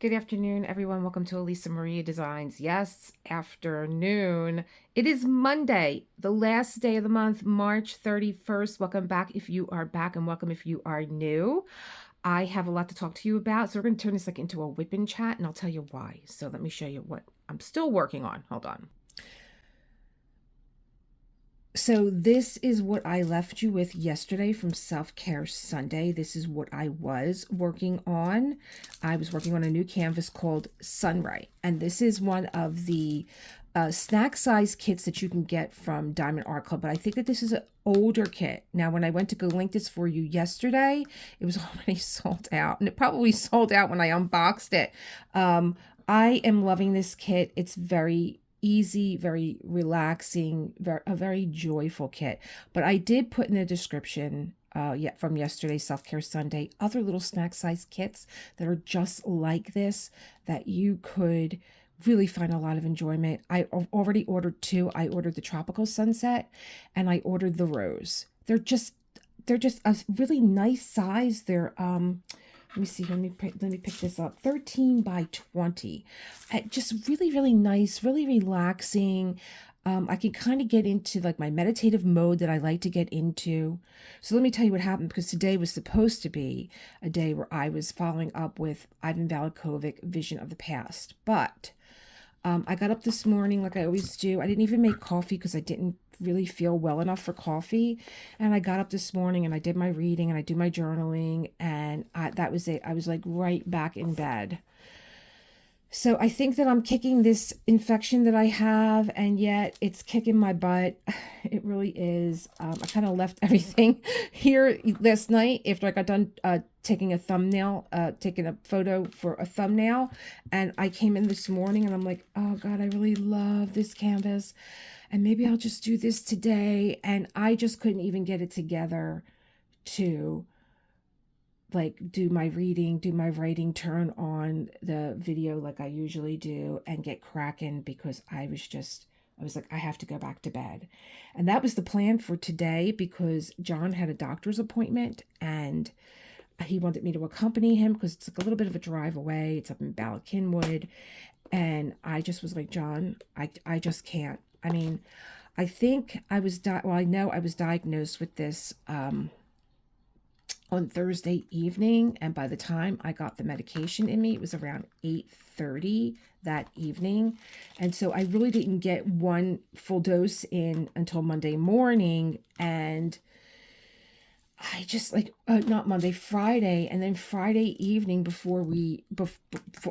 Good afternoon, everyone. Welcome to Elisa Maria Designs. Yes, afternoon. It is Monday, the last day of the month, March 31st. Welcome back if you are back, and welcome if you are new. I have a lot to talk to you about, so we're going to turn this into a whipping chat, and I'll tell you why. So let me show you what I'm still working on. Hold on. So this is what I left you with yesterday from Self-Care Sunday. This is what I was working on. I was working on a new canvas called Sunray, and this is one of the snack size kits that you can get from Diamond Art Club, but I think that this is an older kit. Now, when I went to go link this for you yesterday, it was already sold out, and it probably sold out when I unboxed it. I am loving this kit. It's very easy, very relaxing, a very joyful kit. But I did put in the description from yesterday's Self-Care Sunday other little snack size kits that are just like this that you could really find a lot of enjoyment. I already ordered two. I ordered the Tropical Sunset and I ordered the Rose. They're just a really nice size. They're let me see. Let me pick this up. 13 by 20. Just really, really nice, really relaxing. I can kind of get into like my meditative mode that I like to get into. So let me tell you what happened, because today was supposed to be a day where I was following up with Ivan Valikovic, Vision of the Past. But I got up this morning like I always do. I didn't even make coffee because I didn't really feel well enough for coffee. And I got up this morning and I did my reading and I do my journaling, and that was it. I was like right back in bed. So I think that I'm kicking this infection that I have, and yet it's kicking my butt. It really is. I kind of left everything here last night after I got done taking a photo for a thumbnail. And I came in this morning and I'm like, oh God, I really love this canvas. And maybe I'll just do this today. And I just couldn't even get it together to like do my reading, do my writing, turn on the video like I usually do and get cracking, because I was like, I have to go back to bed. And that was the plan for today, because John had a doctor's appointment and he wanted me to accompany him because it's like a little bit of a drive away. It's up in Ballackinwood. And I just was like, John, I just can't. I mean, I think I know I was diagnosed with this on Thursday evening, and by the time I got the medication in me, it was around 8:30 that evening. And so I really didn't get one full dose in until Monday morning. And I just not Monday, Friday, and then Friday evening before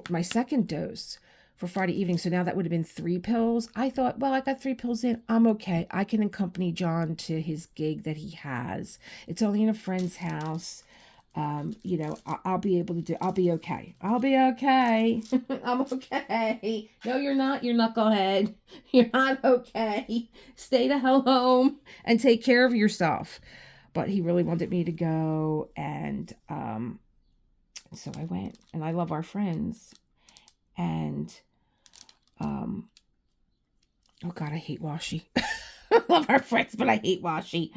my second dose for Friday evening. So now that would have been 3 pills. I thought, well, I got 3 pills in. I'm okay. I can accompany John to his gig that he has. It's only in a friend's house. I'll be able to I'll be okay. I'll be okay. I'm okay. No, you're not. You're knucklehead. You're not okay. Stay the hell home and take care of yourself. But he really wanted me to go. And so I went, and I love our friends. And oh God, I hate washi. I love our friends, but I hate washi.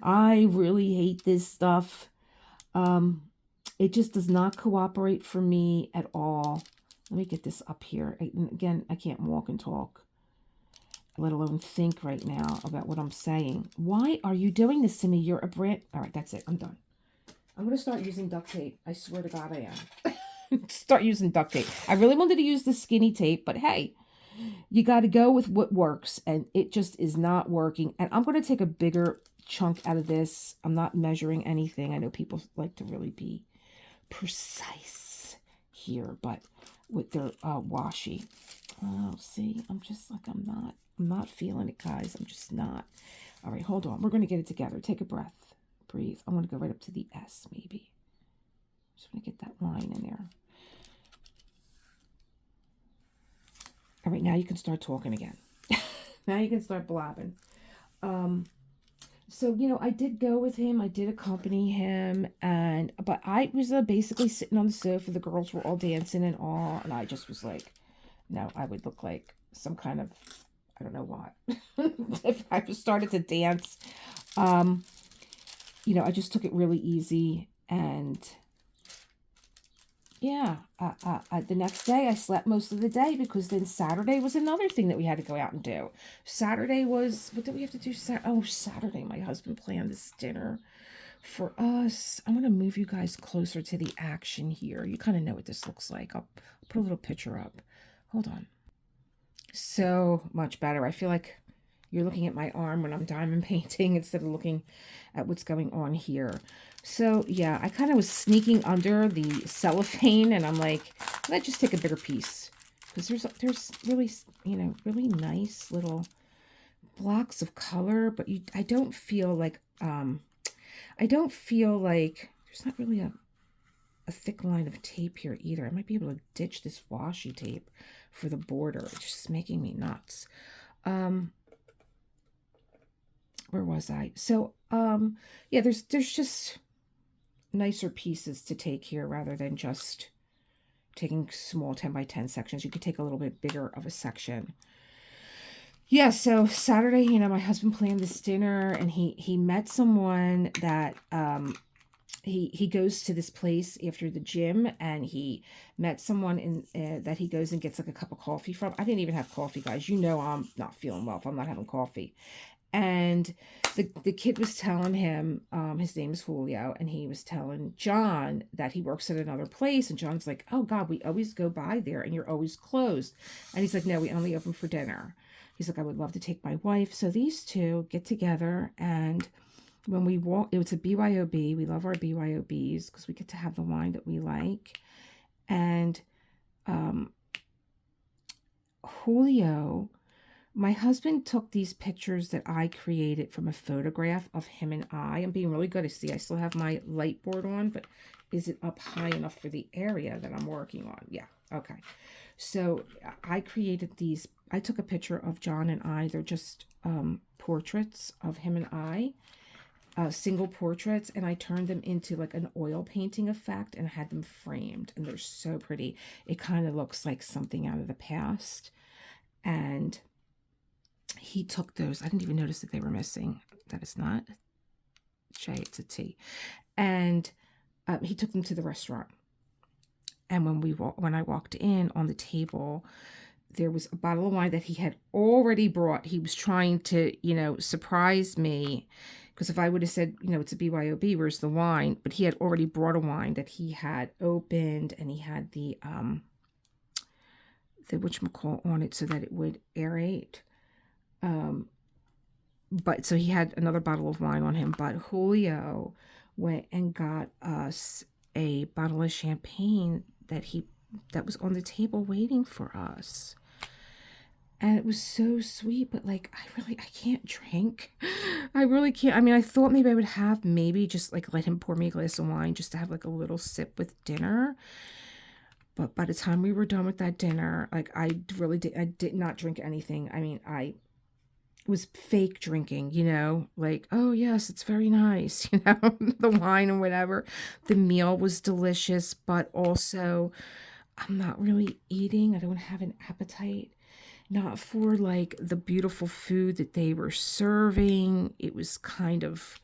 I really hate this stuff. It just does not cooperate for me at all. Let me get this up here. Again, I can't walk and talk, let alone think right now about what I'm saying. Why are you doing this to me? You're a brand. All right, that's it. I'm done. I'm going to start using duct tape. I swear to God I am. Start using duct tape. I really wanted to use the skinny tape, but hey, you got to go with what works, and it just is not working. And I'm going to take a bigger chunk out of this. I'm not measuring anything. I know people like to really be precise here, but with their washi. Oh, see, I'm just like, I'm not feeling it, guys. I'm just not. All right, hold on. We're going to get it together. Take a breath. Breathe. I want to go right up to the S, maybe. Just want to get that line in there. All right, now you can start talking again. Now you can start blabbing. So, I did go with him. I did accompany him. But I was basically sitting on the sofa. The girls were all dancing and all. And I just was like, no, I would look like some kind of, I don't know what. If I started to dance. I just took it really easy. And yeah, the next day I slept most of the day because then Saturday was another thing that we had to go out and do. Saturday was, what did we have to do? Saturday, my husband planned this dinner for us. I'm going to move you guys closer to the action here. You kind of know what this looks like. I'll put a little picture up. Hold on. So much better. I feel like you're looking at my arm when I'm diamond painting instead of looking at what's going on here. So yeah, I kind of was sneaking under the cellophane and I'm like, let's just take a bigger piece. Because there's really, really nice little blocks of color, but I don't feel like, there's not really a thick line of tape here either. I might be able to ditch this washi tape for the border. It's just making me nuts. Where was I? So, yeah, there's just nicer pieces to take here rather than just taking small 10 by 10 sections. You could take a little bit bigger of a section. Yeah, so Saturday, my husband planned this dinner and he met someone that, he goes to this place after the gym and he met someone in that he goes and gets like a cup of coffee from. I didn't even have coffee, guys. I'm not feeling well if I'm not having coffee. And the kid was telling him, his name is Julio, and he was telling John that he works at another place. And John's like, oh God, we always go by there and you're always closed. And he's like, no, we only open for dinner. He's like, I would love to take my wife. So these two get together, and when we walk, it was a BYOB. We love our BYOBs because we get to have the wine that we like. And Julio, my husband took these pictures that I created from a photograph of him and I. I'm being really good. I still have my light board on, but is it up high enough for the area that I'm working on? Yeah. Okay. So I created these. I took a picture of John and I. They're just portraits of him and I, single portraits, and I turned them into like an oil painting effect and had them framed, and they're so pretty. It kind of looks like something out of the past. And he took those. I didn't even notice that they were missing. That is not J, it's a T. And he took them to the restaurant. And when I walked in, on the table, there was a bottle of wine that he had already brought. He was trying to, surprise me. Because if I would have said, it's a BYOB, where's the wine? But he had already brought a wine that he had opened, and he had the whatchamacallit on it so that it would aerate. But so he had another bottle of wine on him. But Julio went and got us a bottle of champagne that was on the table waiting for us. And it was so sweet, but like, I can't drink. I really can't. I mean, I thought maybe I would have just like let him pour me a glass of wine just to have like a little sip with dinner. But by the time we were done with that dinner, like I did not drink anything. I mean, I was fake drinking, like, oh yes, it's very nice, the wine and whatever. The meal was delicious, but also I'm not really eating. I don't have an appetite. Not for like the beautiful food that they were serving. It was kind of,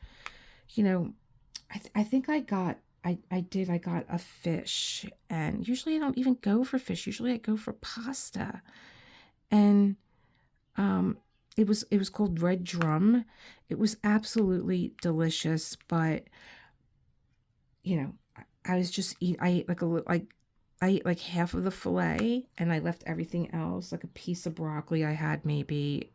I think I got a fish, and usually I don't even go for fish. Usually I go for pasta. And it was called Red Drum. It was absolutely delicious, but I was just I ate like half of the fillet, and I left everything else, like a piece of broccoli. I had maybe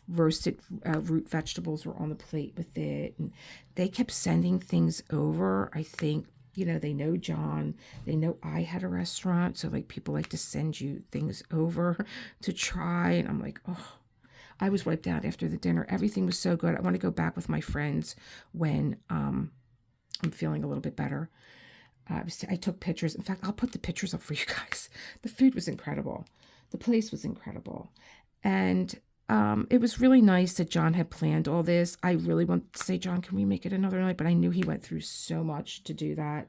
roasted root vegetables were on the plate with it, and they kept sending things over. I think they know John, they know I had a restaurant, so like people like to send you things over to try, and I'm like, oh, I was wiped out after the dinner. Everything was so good. I want to go back with my friends when I'm feeling a little bit better. I took pictures. In fact, I'll put the pictures up for you guys. The food was incredible. The place was incredible. And it was really nice that John had planned all this. I really want to say, John, can we make it another night? But I knew he went through so much to do that.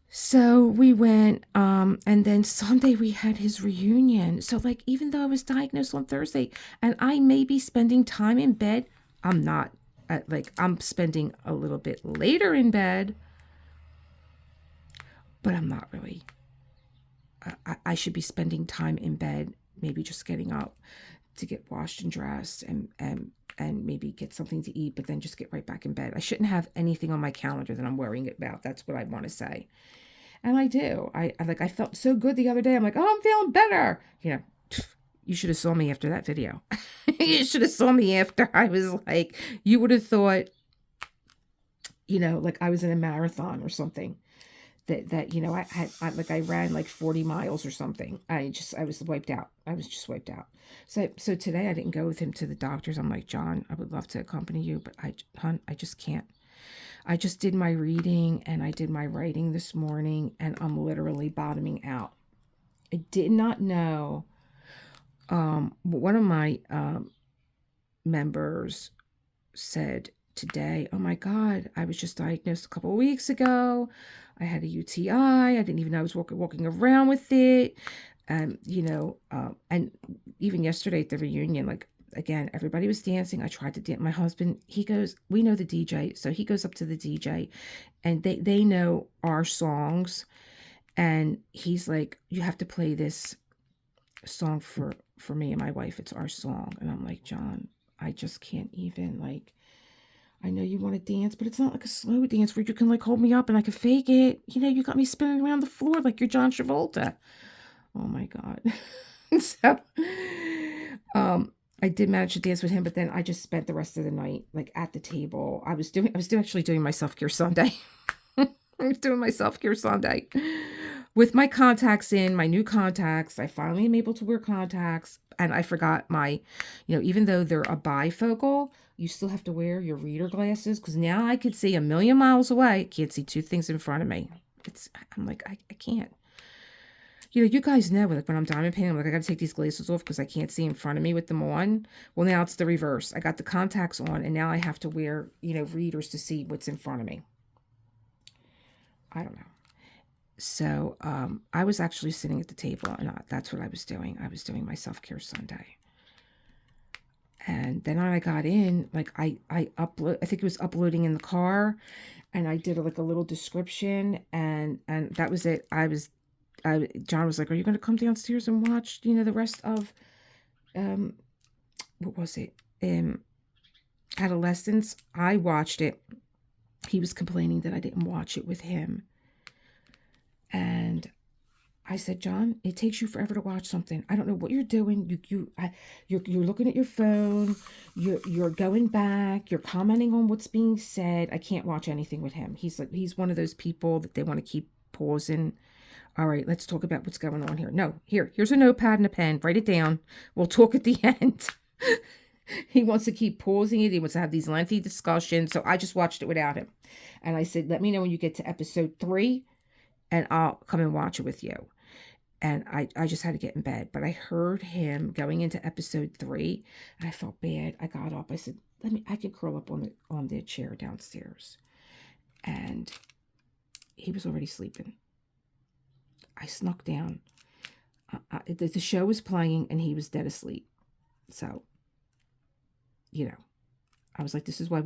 So we went, and then Sunday we had his reunion. So like, even though I was diagnosed on Thursday and I may be spending time in bed, I'm not. I'm spending a little bit later in bed. but I'm not really. I should be spending time in bed, maybe just getting up to get washed and dressed and maybe get something to eat, but then just get right back in bed. I shouldn't have anything on my calendar that I'm worrying about. That's what I want to say. And I do. I felt so good the other day. I'm like, oh, I'm feeling better. You should have saw me after that video. You should have saw me after. I was like, you would have thought, like I was in a marathon or something. That I ran like 40 miles or something. I was wiped out. I was just wiped out. So today I didn't go with him to the doctors. I'm like, John, I would love to accompany you, but I just can't. I just did my reading and I did my writing this morning and I'm literally bottoming out. I did not know. One of my members said today, oh my God, I was just diagnosed a couple of weeks ago. I had a UTI. I didn't even know I was walking around with it. And even yesterday at the reunion, like, again, everybody was dancing. I tried to dance. My husband, he goes, we know the DJ. So he goes up to the DJ and they know our songs. And he's like, you have to play this song for me and my wife. It's our song. And I'm like, John, I just can't even, like, I know you want to dance, but it's not like a slow dance where you can like hold me up and I can fake it. You got me spinning around the floor like you're John Travolta. Oh my God. So, I did manage to dance with him, but then I just spent the rest of the night like at the table. I was actually doing my self-care Sunday. I was doing my self-care Sunday with my contacts in, my new contacts. I finally am able to wear contacts, and I forgot my, even though they're a bifocal, you still have to wear your reader glasses because now I could see a million miles away. Can't see two things in front of me. I'm like, I can't. You guys know, like when I'm diamond painting, I'm like, I got to take these glasses off because I can't see in front of me with them on. Well, now it's the reverse. I got the contacts on, and now I have to wear, readers to see what's in front of me. I don't know. So I was actually sitting at the table, and that's what I was doing. I was doing my self-care Sunday. And then when I got in, like I think it was uploading in the car, and I did like a little description, and that was it. John was like, are you going to come downstairs and watch, the rest of, what was it? Adolescence. I watched it. He was complaining that I didn't watch it with him. And I said, John, it takes you forever to watch something. I don't know what you're doing. You're looking at your phone. You're going back. You're commenting on what's being said. I can't watch anything with him. He's one of those people that they want to keep pausing. All right, let's talk about what's going on here. No, here's a notepad and a pen. Write it down. We'll talk at the end. He wants to keep pausing it. He wants to have these lengthy discussions. So I just watched it without him. And I said, let me know when you get to episode 3 and I'll come and watch it with you. And I just had to get in bed. But I heard him going into episode 3 and I felt bad. I got up. I said, I can curl up on the chair downstairs. And he was already sleeping. I snuck down. The show was playing and he was dead asleep. So, I was like, this is why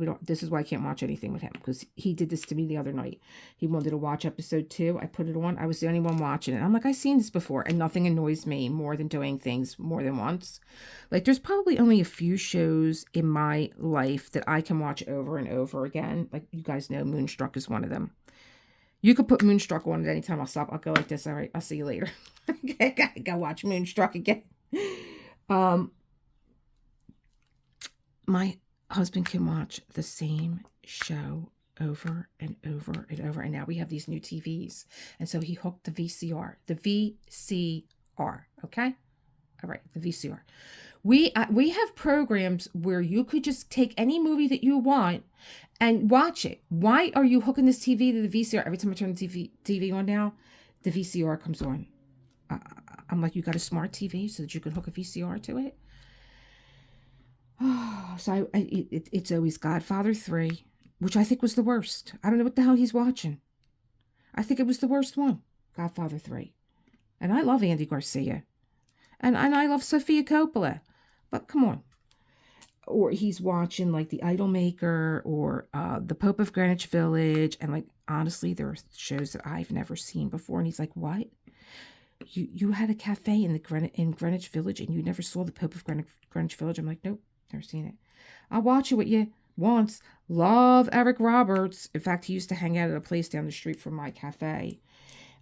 I can't watch anything with him, because he did this to me the other night. He wanted to watch episode 2. I put it on. I was the only one watching it. I'm like, I've seen this before, and nothing annoys me more than doing things more than once. Like, there's probably only a few shows in my life that I can watch over and over again. Like, you guys know, Moonstruck is one of them. You could put Moonstruck on at any time. I'll stop. I'll go like this. All right. I'll see you later. I gotta go watch Moonstruck again. My husband can watch the same show over and over and over. And now we have these new TVs. And so he hooked the VCR. The VCR. Okay? All right. The VCR. We have programs where you could just take any movie that you want and watch it. Why are you hooking this TV to the VCR? Every time I turn the TV on now, the VCR comes on. I'm like, you got a smart TV so that you can hook a VCR to it? Oh, so it's always Godfather 3, which I think was the worst. I don't know what the hell he's watching. I think it was the worst one, Godfather 3. And I love Andy Garcia. And I love Sofia Coppola. But come on. Or he's watching like The Idolmaker or The Pope of Greenwich Village. And like, honestly, there are shows that I've never seen before. And he's like, what? You had a cafe in in Greenwich Village and you never saw the Pope of Greenwich Village? I'm like, nope, never seen it. I'll watch it with you once. Love Eric Roberts. In fact, he used to hang out at a place down the street from my cafe.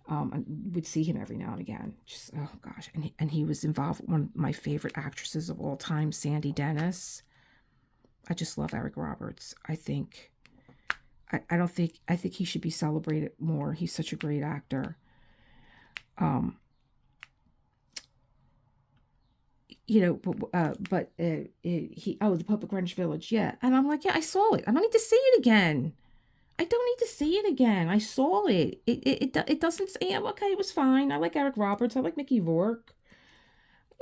I would see him every now and again. Just, oh gosh. And he was involved with one of my favorite actresses of all time, Sandy Dennis. I just love Eric Roberts. I think he should be celebrated more. He's such a great actor. The Pope of Greenwich Village, yeah. And I'm like, yeah, I saw it. I don't need to see it again. I saw it. It doesn't say, yeah, okay, it was fine. I like Eric Roberts. I like Mickey Rourke.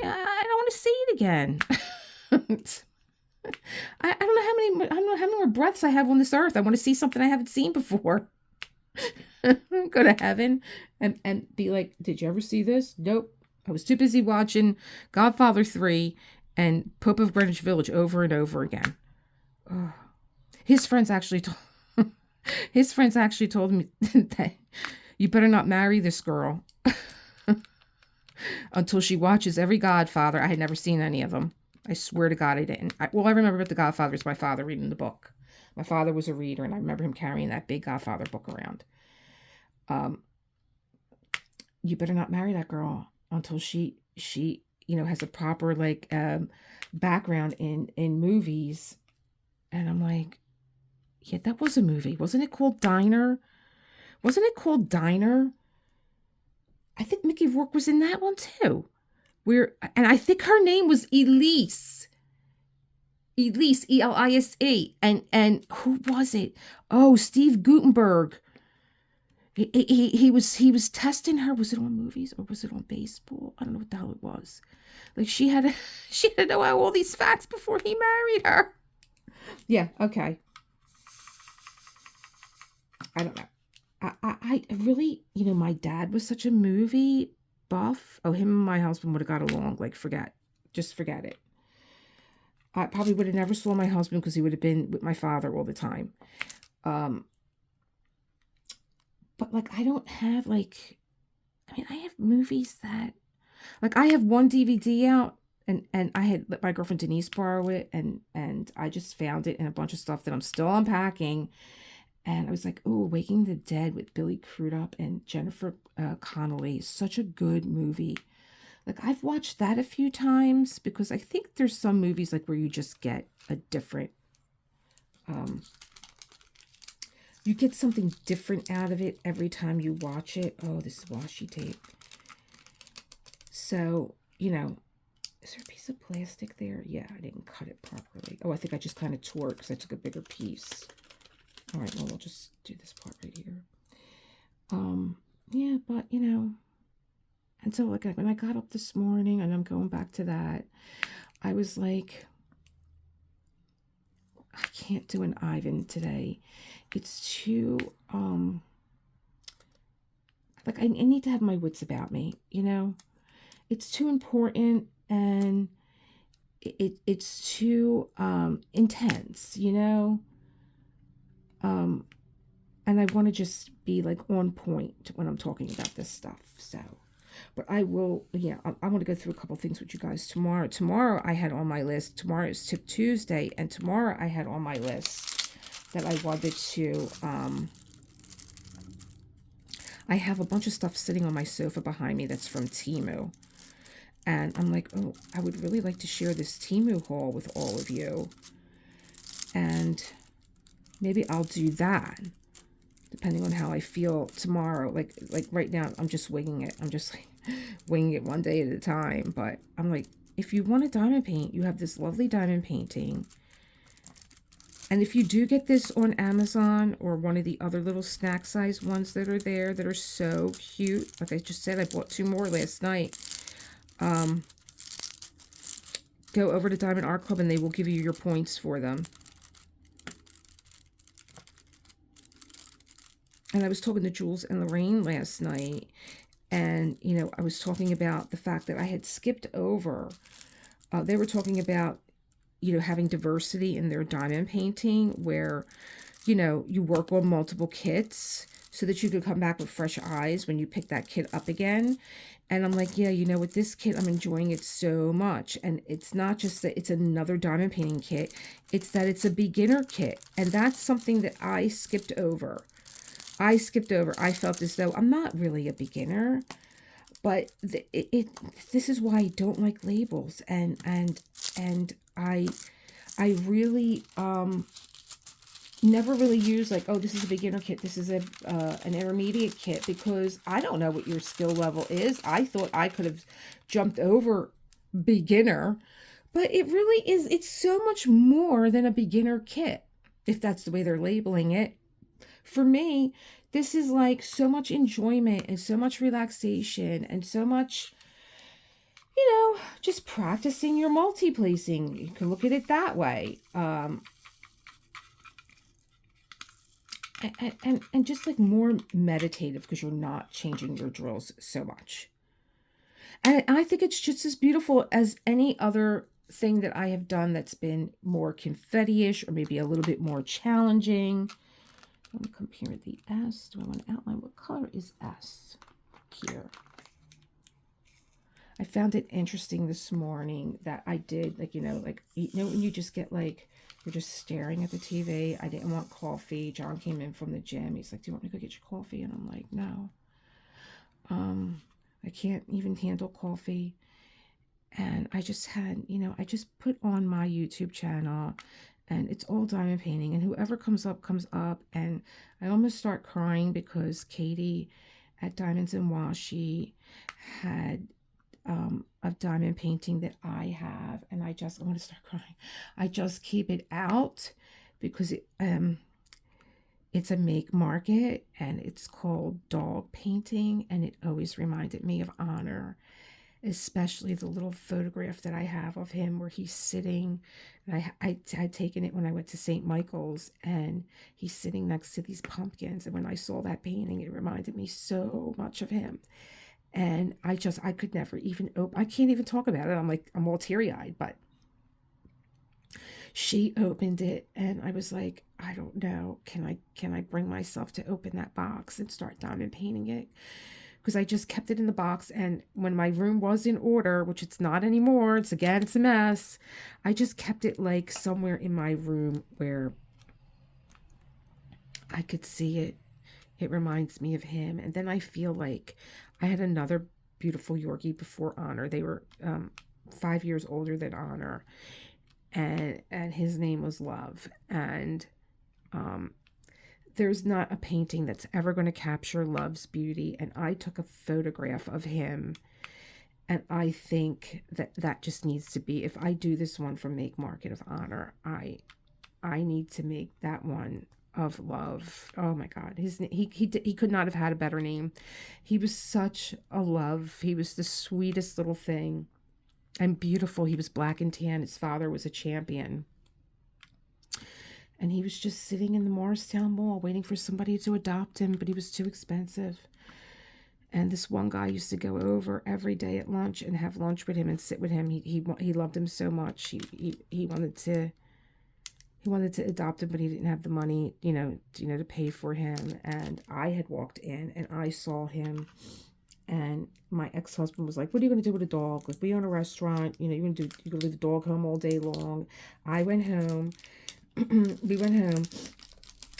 Yeah, I don't want to see it again. I don't know how many more breaths I have on this earth. I want to see something I haven't seen before. Go to heaven and be like, did you ever see this? Nope. I was too busy watching Godfather 3 and Pope of Greenwich Village over and over again. Oh. His friends actually told me that you better not marry this girl until she watches every Godfather. I had never seen any of them. I swear to God I didn't. I remember about the Godfathers, my father reading the book. My father was a reader, and I remember him carrying that big Godfather book around. You better not marry that girl until she has a proper background in movies. And I'm like, yeah, that was a movie. Wasn't it called Diner? I think Mickey Rourke was in that one too. And I think her name was Elise, Elise. And who was it? Oh, Steve Guttenberg. He was testing her. Was it on movies or was it on baseball? I don't know what the hell it was. Like she had to know all these facts before he married her. Yeah, okay. I don't know. I really, my dad was such a movie buff. Oh, him and my husband would have got along. Just forget it. I probably would have never saw my husband because he would have been with my father all the time. But I don't have I have movies that, I have one DVD out and I had let my girlfriend Denise borrow it and I just found it in a bunch of stuff that I'm still unpacking. And I was like, oh, Waking the Dead with Billy Crudup and Jennifer Connelly is such a good movie. I've watched that a few times because I think there's some movies where you just get a different, you get something different out of it every time you watch it. Oh, this washi tape. So, is there a piece of plastic there? Yeah, I didn't cut it properly. Oh, I think I just kind of tore it because I took a bigger piece. All right, well, we'll just do this part right here. Yeah, but, and so, when I got up this morning, and I'm going back to that, I was like, I can't do an Ivan today. It's too, I need to have my wits about me, It's too important, and it's too, intense, and I want to just be on point when I'm talking about this stuff. So, but I will, I want to go through a couple things with you guys tomorrow. Tomorrow I had on my list, tomorrow is Tip Tuesday, and tomorrow I had on my list that I wanted to, I have a bunch of stuff sitting on my sofa behind me that's from Temu. And I'm like, oh, I would really like to share this Temu haul with all of you. And maybe I'll do that, depending on how I feel tomorrow. Like right now, I'm just winging it. I'm just winging it one day at a time. But I'm like, if you want a diamond paint, you have this lovely diamond painting. And if you do get this on Amazon or one of the other little snack size ones that are there that are so cute. Like I just said, I bought 2 more last night. Go over to Diamond Art Club and they will give you your points for them. And I was talking to Jules and Lorraine last night, and, I was talking about the fact that I had skipped over. They were talking about, having diversity in their diamond painting where, you work on multiple kits. so that you could come back with fresh eyes when you pick that kit up again. And I'm like, yeah, you know, with this kit, I'm enjoying it so much. And it's not just that it's another diamond painting kit, it's that it's a beginner kit. And that's something that I skipped over. I felt as though I'm not really a beginner, but this is why I don't like labels. And I really never really use like, oh, this is a beginner kit, this is an intermediate kit, because I don't know what your skill level is. I thought I could have jumped over beginner, but it really is, it's so much more than a beginner kit, if that's the way they're labeling it. For me, this is like so much enjoyment and so much relaxation and so much, you know, just practicing your multi-placing. You can look at it that way. And just like more meditative, because you're not changing your drills so much. And I think it's just as beautiful as any other thing that I have done that's been more confetti-ish or maybe a little bit more challenging. I'm going to compare the S. Do I want to outline what color is S here? I found it interesting this morning that I did, like, you know, when you just get like, you're just staring at the TV. I didn't want coffee. John came in from the gym. He's like, do you want me to go get your coffee? And I'm like, no. I can't even handle coffee. And I just had, you know, I just put on my YouTube channel, and it's all diamond painting, and whoever comes up. And I almost start crying because Katie at Diamonds and Washi had a diamond painting that I have, and I want to start crying. I just keep it out because it's a make market, and it's called Dog Painting, and it always reminded me of Honor, especially the little photograph that I have of him where he's sitting. And I'd taken it when I went to St. Michael's, and he's sitting next to these pumpkins. And when I saw that painting, it reminded me so much of him. And I could never even open, I can't even talk about it. I'm all teary-eyed, but she opened it, and I was like, I don't know, can I bring myself to open that box and start diamond painting it? Because I just kept it in the box, and when my room was in order, which it's not anymore, it's a mess, I just kept it like somewhere in my room where I could see it. It reminds me of him. And then I feel like I had another beautiful Yorkie before Honor. They were 5 years older than Honor, and his name was Love. And there's not a painting that's ever going to capture Love's beauty. And I took a photograph of him, and I think that just needs to be, if I do this one from Make Market of Honor, I need to make that one of Love. Oh my God, he could not have had a better name. He was such a love. He was the sweetest little thing, and beautiful. He was black and tan. His father was a champion, and he was just sitting in the Morristown Mall waiting for somebody to adopt him, but he was too expensive. And this one guy used to go over every day at lunch and have lunch with him and sit with him. He loved him so much. He wanted to adopt him, but he didn't have the money, to pay for him. And I had walked in and I saw him, and my ex-husband was like, what are you going to do with a dog? Like, we own a restaurant, you're going to leave the dog home all day long. I went home. We went home.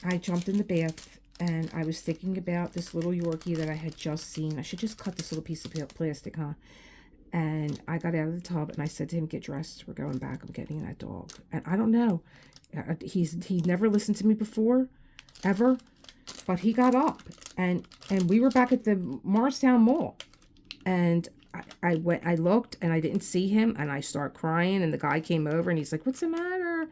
I jumped in the bath, and I was thinking about this little Yorkie that I had just seen. I should just cut this little piece of plastic, huh? And I got out of the tub, and I said to him, get dressed. We're going back. I'm getting that dog. And I don't know. He's never listened to me before, ever. But he got up, and we were back at the Morristown Mall. And I looked, and I didn't see him, and I started crying, and the guy came over, and he's like, what's the matter?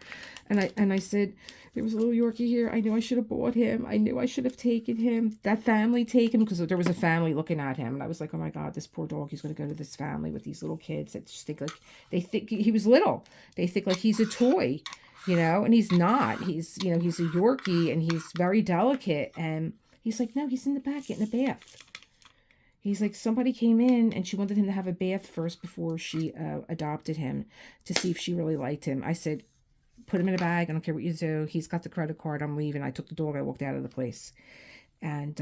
And I said, there was a little Yorkie here. I knew I should have bought him. I knew I should have taken him. That family take him, because there was a family looking at him. And I was like, oh my God, this poor dog, he's going to go to this family with these little kids that just think like, they think he was little. They think like he's a toy, and he's not. He's a Yorkie, and he's very delicate. And he's like, no, he's in the back getting a bath. He's like, somebody came in and she wanted him to have a bath first before she adopted him to see if she really liked him. I said, put him in a bag. I don't care what you do. He's got the credit card. I'm leaving. I took the dog. I walked out of the place. And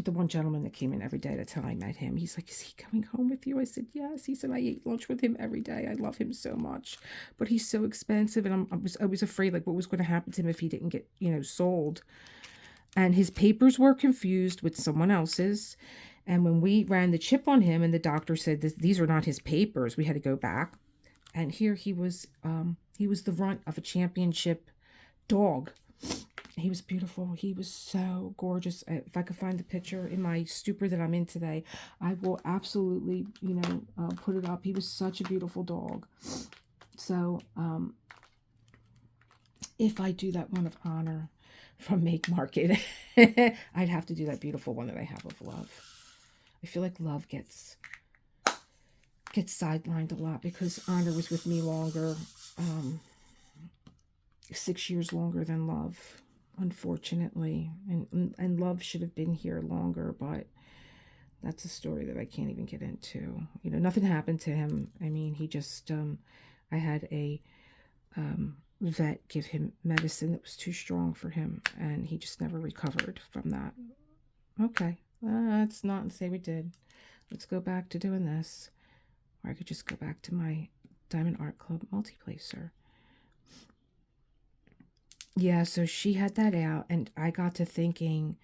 the one gentleman that came in every day, that's how I met him. He's like, is he coming home with you? I said, yes. He said, I eat lunch with him every day. I love him so much, but he's so expensive. And I was always afraid, like, what was going to happen to him if he didn't get, sold. And his papers were confused with someone else's. And when we ran the chip on him and the doctor said these are not his papers, we had to go back. And here he was the runt of a championship dog. He was beautiful. He was so gorgeous. If I could find the picture in my stupor that I'm in today, I will absolutely, put it up. He was such a beautiful dog. So, if I do that one of honor from Make Market, I'd have to do that beautiful one that I have of love. I feel like love gets sidelined a lot because honor was with me longer, 6 years longer than love, unfortunately. And love should have been here longer, but that's a story that I can't even get into. Nothing happened to him. I mean, he just, I had a vet give him medicine that was too strong for him, and he just never recovered from that. Okay, let's not say we did. Let's go back to doing this. Or I could just go back to my Diamond Art Club multiplacer. Yeah, so she had that out, and I got to thinking,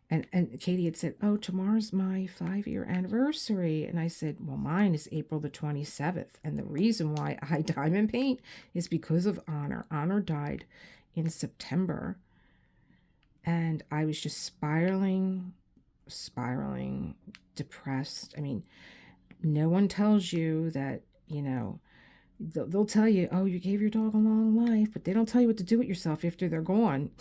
and Katie had said, oh, tomorrow's my 5-year anniversary. And I said, well, mine is April the 27th. And the reason why I diamond paint is because of Honor. Honor died in September. And I was just spiraling, depressed. I mean, no one tells you that, they'll tell you, oh, you gave your dog a long life, but they don't tell you what to do with yourself after they're gone.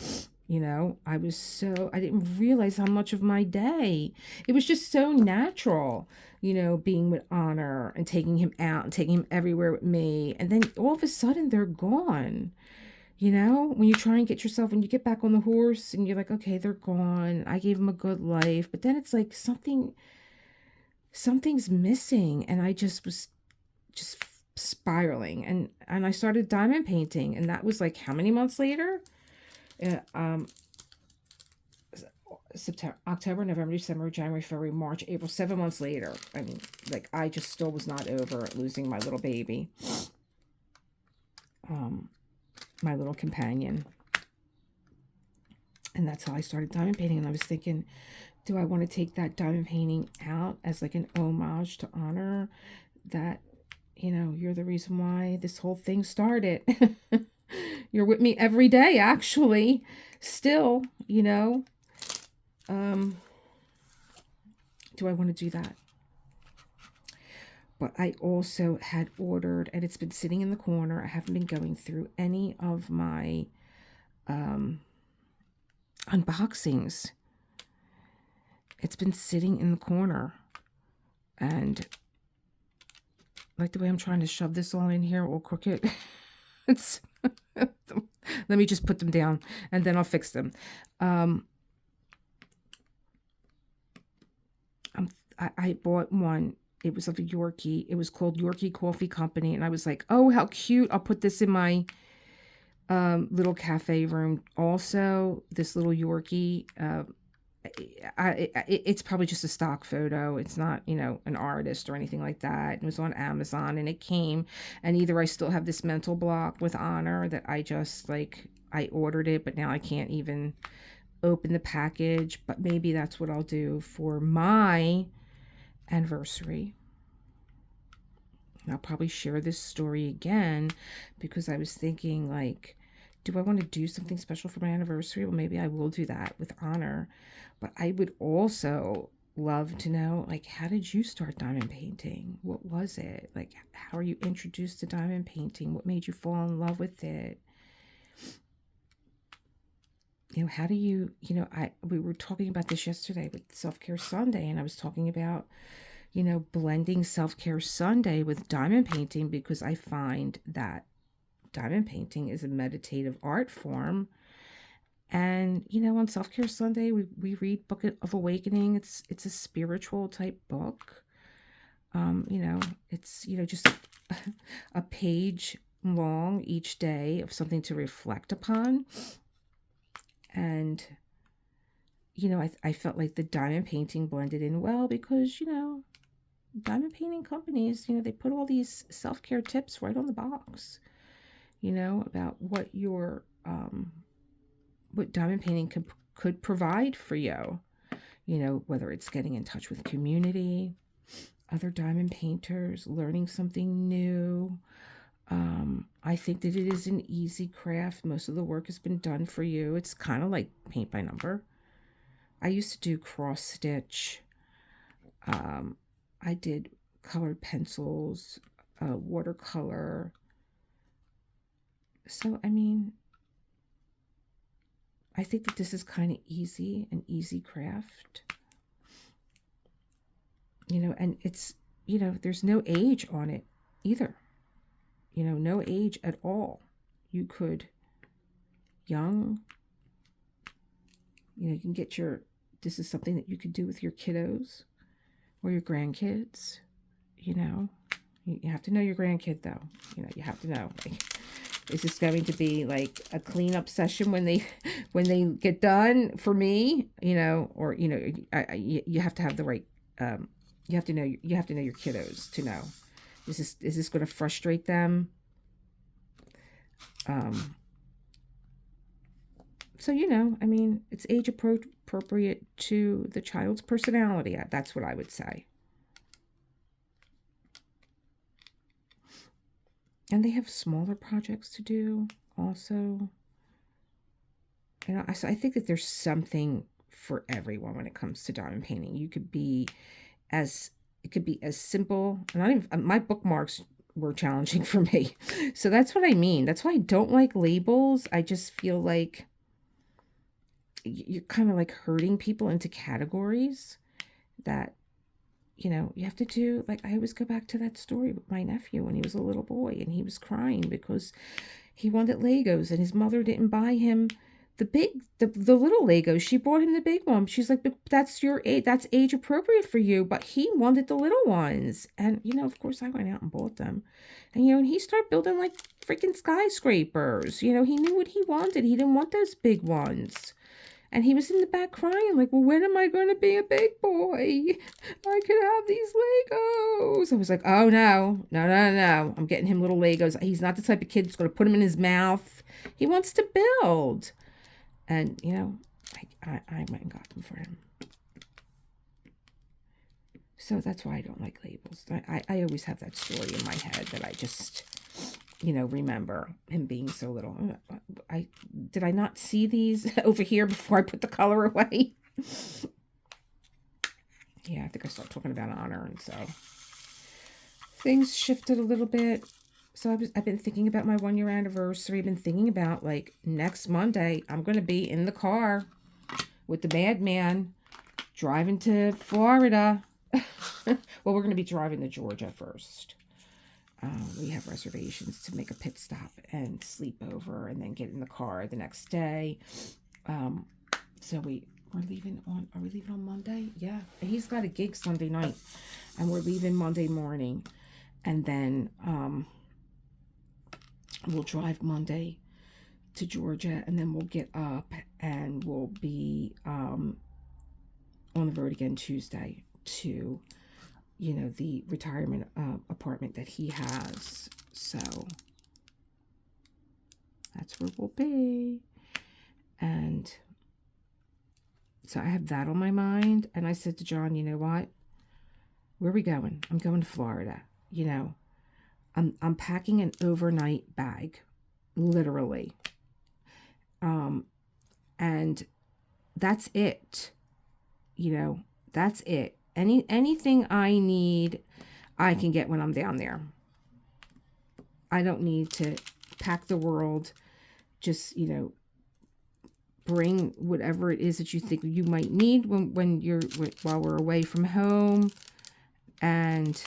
I didn't realize how much of my day, it was just so natural, being with Honor and taking him out and taking him everywhere with me. And then all of a sudden they're gone. When you try and when you get back on the horse and you're like, okay, they're gone. I gave him a good life. But then it's like something's missing. And I just was just spiraling. And I started diamond painting. And that was like how many months later? September, October, November, December, January, February, March, April, 7 months later. I mean, like, I just still was not over losing my little baby. My little companion. And that's how I started diamond painting. And I was thinking, do I want to take that diamond painting out as like an homage to Honor? That, you're the reason why this whole thing started. You're with me every day, actually. Still, do I want to do that? But I also had ordered, and it's been sitting in the corner. I haven't been going through any of my unboxings. It's been sitting in the corner. And like the way I'm trying to shove this all in here, all crooked. It's let me just put them down and then I'll fix them. I bought one. It was of a Yorkie. It was called Yorkie Coffee Company. And I was like, oh, how cute. I'll put this in my little cafe room. Also, this little Yorkie, it's probably just a stock photo. It's not, an artist or anything like that. It was on Amazon and it came, and either I still have this mental block with Honor that I just I ordered it, but now I can't even open the package. But maybe that's what I'll do for my anniversary. And I'll probably share this story again because I was thinking, do I want to do something special for my anniversary? Well, maybe I will do that with Honor. But I would also love to know, how did you start diamond painting? What was it? How are you introduced to diamond painting? What made you fall in love with it? How do you, we were talking about this yesterday with Self-Care Sunday, and I was talking about, blending Self-Care Sunday with diamond painting because I find that diamond painting is a meditative art form. And, on Self-Care Sunday, we read Book of Awakening. It's a spiritual type book. It's, just a page long each day of something to reflect upon. And I felt like the diamond painting blended in well because, diamond painting companies, they put all these self-care tips right on the box, about what diamond painting could provide for you, whether it's getting in touch with community, other diamond painters, learning something new. I think that it is an easy craft. Most of the work has been done for you. It's kind of like paint by number. I used to do cross stitch. I did colored pencils, watercolor. So, I think that this is kind of easy, an easy craft. And it's, there's no age on it either. No age at all. You could, young, you can get this is something that you could do with your kiddos or your grandkids. You have to know your grandkid though. You have to know. Like, is this going to be like a cleanup session when they get done for me? Or you have to have the right. You have to know your kiddos to know. Is this going to frustrate them? So, it's age appropriate to the child's personality. That's what I would say. And they have smaller projects to do also. So I think that there's something for everyone when it comes to diamond painting. It could be as simple. Not even my bookmarks were challenging for me. So that's what I mean. That's why I don't like labels. I just feel like you're kind of like herding people into categories that, you have to do. Like, I always go back to that story with my nephew when he was a little boy and he was crying because he wanted Legos and his mother didn't buy him the little Legos. She bought him the big one. She's like, but that's your age. That's age appropriate for you. But he wanted the little ones. And, of course I went out and bought them. And, and he started building like freaking skyscrapers. He knew what he wanted. He didn't want those big ones. And he was in the back crying, like, well, when am I going to be a big boy? I could have these Legos. I was like, oh, no. I'm getting him little Legos. He's not the type of kid that's going to put them in his mouth. He wants to build. And, I went and got them for him. So that's why I don't like labels. I always have that story in my head that I just, remember him being so little. Did I not see these over here before I put the color away? Yeah, I think I started talking about honor, and so things shifted a little bit. So I've been thinking about my 1 year anniversary. I've been thinking about, like, next Monday, I'm going to be in the car with the madman driving to Florida. Well, we're going to be driving to Georgia first. We have reservations to make a pit stop and sleep over and then get in the car the next day. So we're leaving are we leaving on Monday? Yeah. And he's got a gig Sunday night and we're leaving Monday morning. And then, we'll drive Monday to Georgia, and then we'll get up and we'll be on the road again Tuesday to, the retirement apartment that he has. So that's where we'll be. And so I have that on my mind. And I said to John, you know what? Where are we going? I'm going to Florida. I'm packing an overnight bag, literally. And that's it. That's it. Anything I need, I can get when I'm down there. I don't need to pack the world. Just, bring whatever it is that you think you might need while we're away from home. And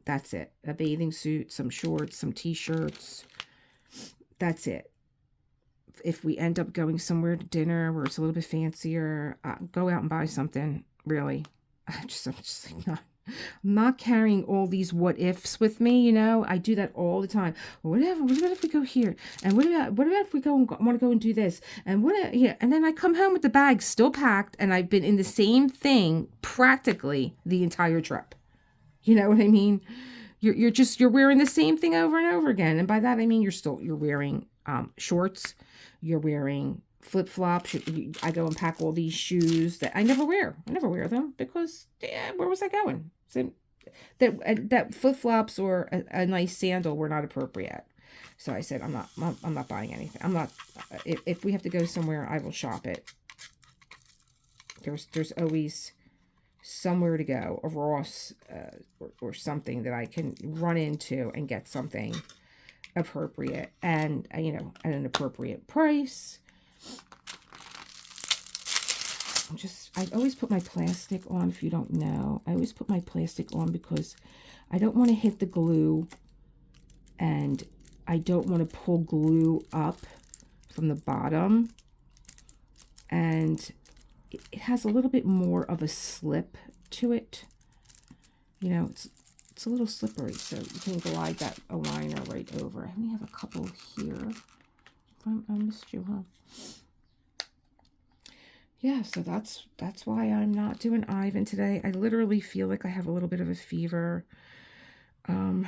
that's it. A bathing suit, some shorts, some t-shirts. That's it. If we end up going somewhere to dinner where it's a little bit fancier, go out and buy something, really. I'm just like, I'm not carrying all these what ifs with me, you know. I do that all the time. What about if we go here? And what about if we want to go and do this? And yeah, and then I come home with the bag still packed, and I've been in the same thing practically the entire trip. You know what I mean? You're wearing the same thing over and over again. And by that I mean you're wearing shorts, you're wearing flip-flops. I go and pack all these shoes that I never wear. I never wear them because where was I going? So that flip-flops or a nice sandal were not appropriate. So I said I'm not buying anything. I'm not if we have to go somewhere, I will shop it. There's always somewhere to go, a Ross or something that I can run into and get something appropriate and at an appropriate price. I always put my plastic on. If you don't know, I always put my plastic on because I don't want to hit the glue, and I don't want to pull glue up from the bottom, and it has a little bit more of a slip to it. It's a little slippery, so you can glide that aligner right over. I only have a couple here. I missed you, huh? Yeah, so that's why I'm not doing Ivan today. I literally feel like I have a little bit of a fever. I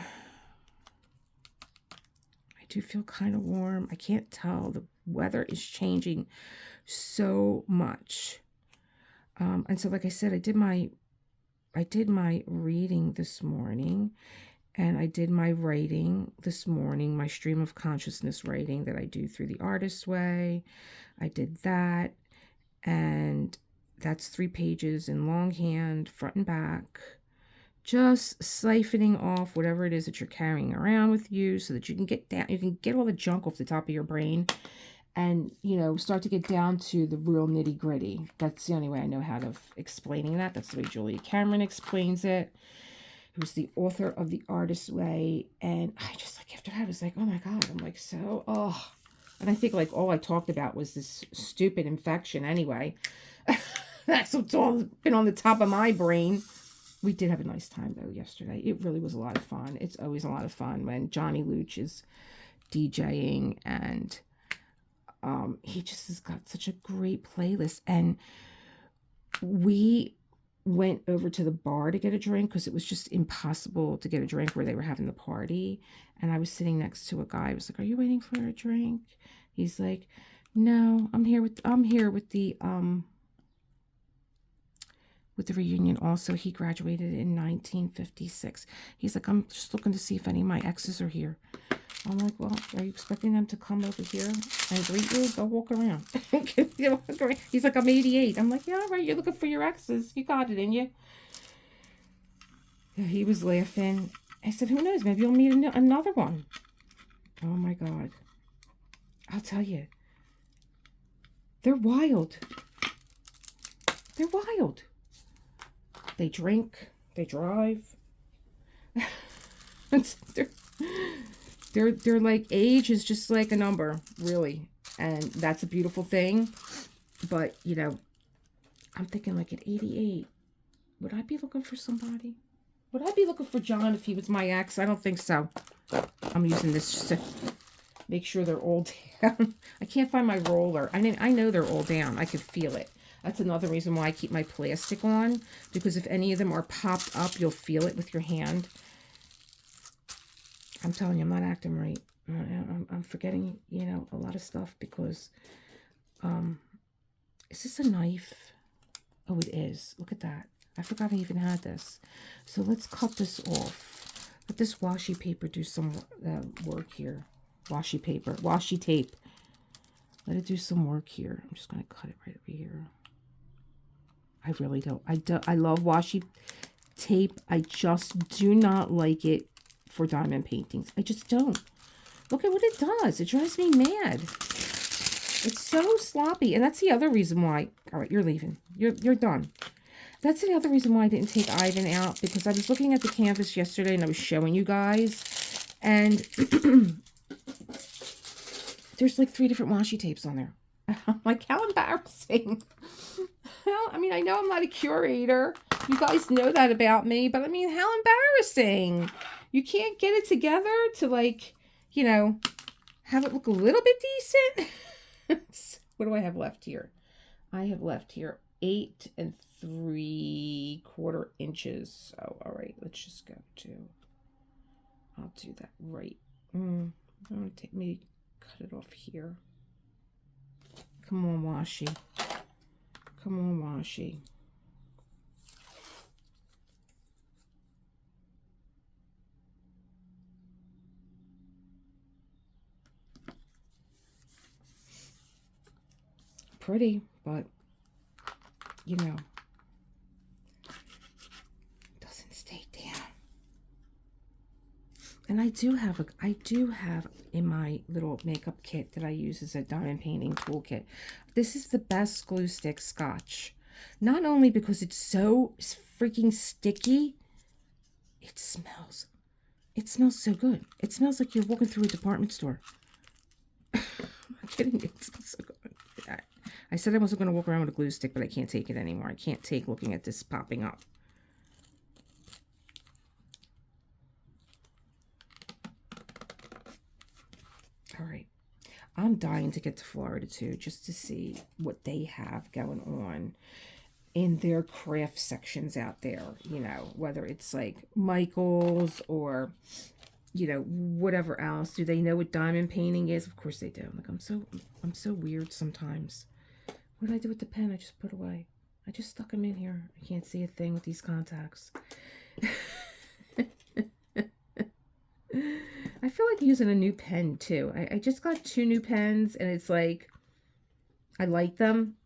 do feel kind of warm. I can't tell. The weather is changing so much. And so, like I said, I did my reading this morning, and I did my writing this morning, my stream of consciousness writing that I do through the Artist's Way. I did that. And that's 3 pages in longhand, front and back, just siphoning off whatever it is that you're carrying around with you so that you can get down, you can get all the junk off the top of your brain and, start to get down to the real nitty gritty. That's the only way I know how of explaining that. That's the way Julia Cameron explains it, who's the author of The Artist's Way. And I just after that, I was like, oh my God, I'm like, and I think all I talked about was this stupid infection anyway. That's what's all been on the top of my brain. We did have a nice time though yesterday. It really was a lot of fun. It's always a lot of fun when Johnny Luch is DJing, and he just has got such a great playlist. And we went over to the bar to get a drink because it was just impossible to get a drink where they were having the party. And I was sitting next to a guy. I was like, "Are you waiting for a drink?" He's like, "No, I'm here with the reunion." Also, he graduated in 1956. He's like, "I'm just looking to see if any of my exes are here." I'm like, "Well, are you expecting them to come over here and greet you? Go walk around." He's like, "I'm 88. I'm like, "Yeah, all right. You're looking for your exes. You got it in you." He was laughing. I said, "Who knows? Maybe you'll meet another one." Oh my God. I'll tell you. They're wild. They're wild. They drink. They drive. They're like, age is just like a number, really. And that's a beautiful thing. But, I'm thinking at 88, would I be looking for somebody? Would I be looking for John if he was my ex? I don't think so. I'm using this just to make sure they're all down. I can't find my roller. I know they're all down. I could feel it. That's another reason why I keep my plastic on, because if any of them are popped up, you'll feel it with your hand. I'm telling you, I'm not acting right. I'm forgetting, a lot of stuff because, is this a knife? Oh, it is. Look at that. I forgot I even had this. So let's cut this off. Let this washi paper do some work here. Washi tape. Let it do some work here. I'm just going to cut it right over here. I really don't. I love washi tape. I just do not like it for diamond paintings. I just don't. Look at what it does. It drives me mad. It's so sloppy. And that's the other reason why. All right, you're leaving. You're done. That's the other reason why I didn't take Ivan out, because I was looking at the canvas yesterday and I was showing you guys. And there's 3 different washi tapes on there. I'm like, how embarrassing. Well, I mean, I know I'm not a curator, You guys know that about me, but I mean, how embarrassing. You can't get it together to, like, you know, have it look a little bit decent. What do I have left here? I have left here 8 3/4 inches. So, all right, let's just go to, I'll do that right. I'm going to take me, cut it off here. Come on, washi. Come on, washi. Pretty, but you know, doesn't stay down. And I do have in my little makeup kit that I use as a diamond painting toolkit. This is the best glue stick Scotch. Not only because it's so freaking sticky, it smells so good. It smells like you're walking through a department store. I'm not kidding you. It smells so good. I said I wasn't going to walk around with a glue stick, but I can't take it anymore. I can't take looking at this popping up. All right. I'm dying to get to Florida too, just to see what they have going on in their craft sections out there. You know, whether it's like Michael's or, you know, whatever else. Do they know what diamond painting is? Of course they do. Like, I'm so weird sometimes. What did I do with the pen I just put away? I just stuck them in here. I can't see a thing with these contacts. I feel like using a new pen too. I just got 2 new pens and it's like, I like them,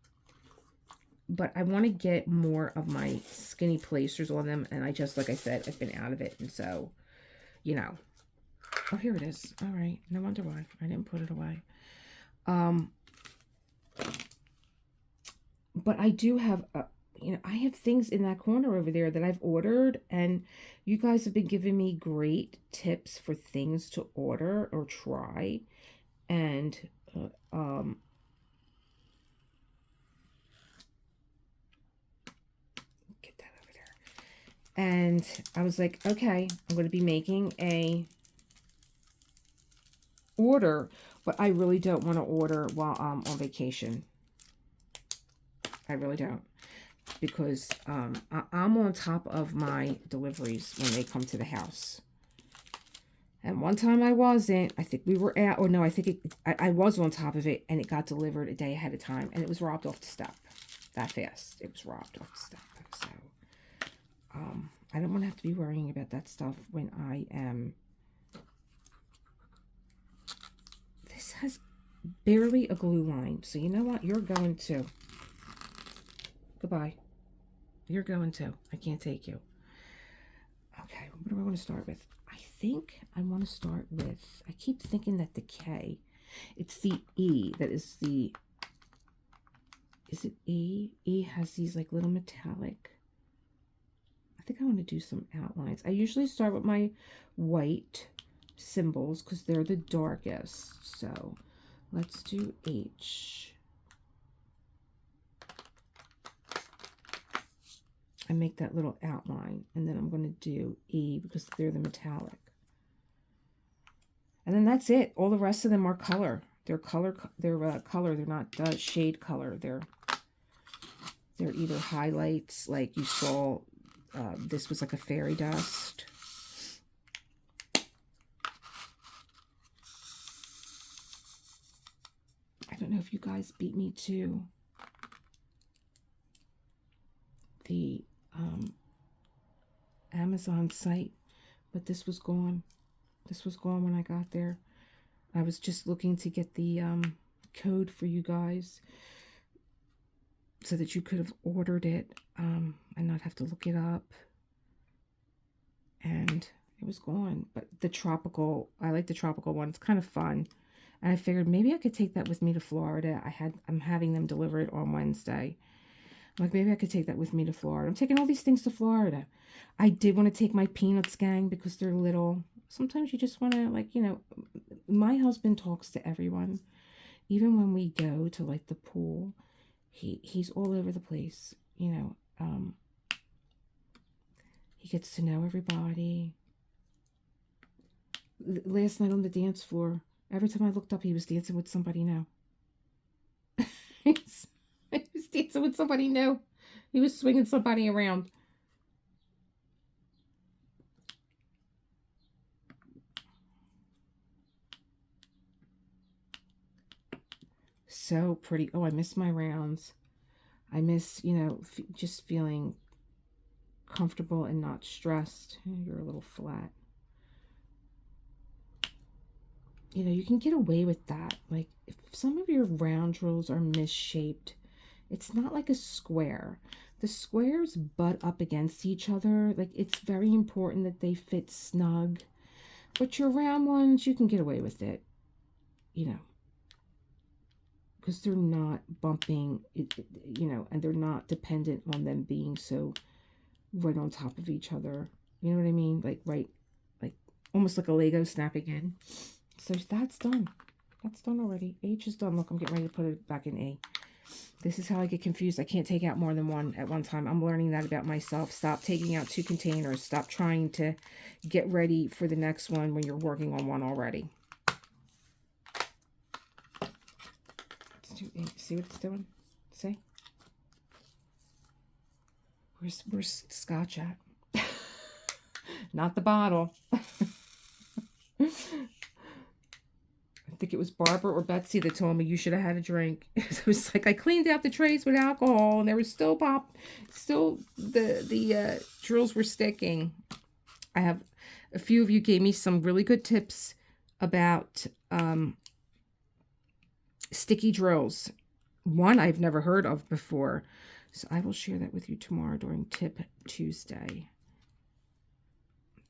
but I want to get more of my skinny placers on them. And I just, like I said, I've been out of it. And so, you know, oh, here it is. All right. No wonder why I didn't put it away. But I do have, you know, I have things in that corner over there that I've ordered, and you guys have been giving me great tips for things to order or try. And, get that over there. And I was like, okay, I'm going to be making a order, but I really don't want to order while I'm on vacation. I really don't, because I'm on top of my deliveries when they come to the house. And one time I wasn't. I think we were at, or no, I think I was on top of it, and it got delivered a day ahead of time, and it was robbed off the step. That fast, it was robbed off the step. So I don't want to have to be worrying about that stuff when I am. This has barely a glue line, so you know what? You're going to. Goodbye. You're going to. I can't take you. Okay, what do I want to start with? I think I want to start with, I keep thinking that the K, it's the E that is the, is it E? E has these like little metallic, I think I want to do some outlines. I usually start with my white symbols because they're the darkest. So let's do H. I make that little outline, and then I'm going to do E because they're the metallic. And then that's it. All the rest of them are color. They're color. They're color. They're not shade color. They're either highlights, like you saw. This was like a fairy dust. I don't know if you guys beat me to the Amazon site, but this was gone. This was gone when I got there. I was just looking to get the code for you guys so that you could have ordered it and not have to look it up. And it was gone. But the tropical, I like the tropical one. It's kind of fun. And I figured maybe I could take that with me to Florida. I'm having them deliver it on Wednesday. Like, maybe I could take that with me to Florida. I'm taking all these things to Florida. I did want to take my Peanuts gang because they're little. Sometimes you just want to, like, you know, my husband talks to everyone. Even when we go to, like, the pool, he's all over the place, you know. He gets to know everybody. Last night on the dance floor, every time I looked up, he was dancing with somebody new. He was dancing with somebody new. He was swinging somebody around. So pretty. Oh, I miss my rounds. I miss, you know, just feeling comfortable and not stressed. You're a little flat. You know, you can get away with that. Like, if some of your round drills are misshaped, it's not like a square. The squares butt up against each other. Like, it's very important that they fit snug. But your round ones, you can get away with it, you know, because they're not bumping, you know, and they're not dependent on them being so right on top of each other. You know what I mean? Like, right, like almost like a Lego snapping in. So that's done. That's done already. H is done. Look, I'm getting ready to put it back in A. This is how I get confused. I can't take out more than one at one time. I'm learning that about myself. Stop taking out 2 containers. Stop trying to get ready for the next one when you're working on one already. Let's do A. See what it's doing? See? Where's Scotch at? Not the bottle. I think it was Barbara or Betsy that told me you should have had a drink. It was like I cleaned out the trays with alcohol and there was still the drills were sticking. I have a few of you gave me some really good tips about sticky drills. One I've never heard of before. So I will share that with you tomorrow during Tip Tuesday.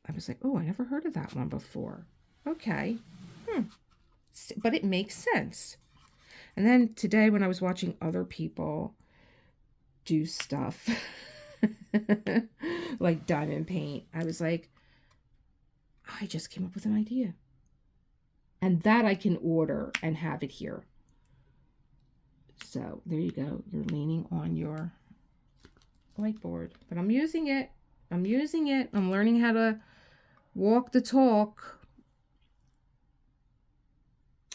I was like, oh, I never heard of that one before. Okay. But it makes sense. And then today when I was watching other people do stuff like diamond paint, I was like, I just came up with an idea. And that I can order and have it here. So there you go. You're leaning on your whiteboard. But I'm using it. I'm using it. I'm learning how to walk the talk.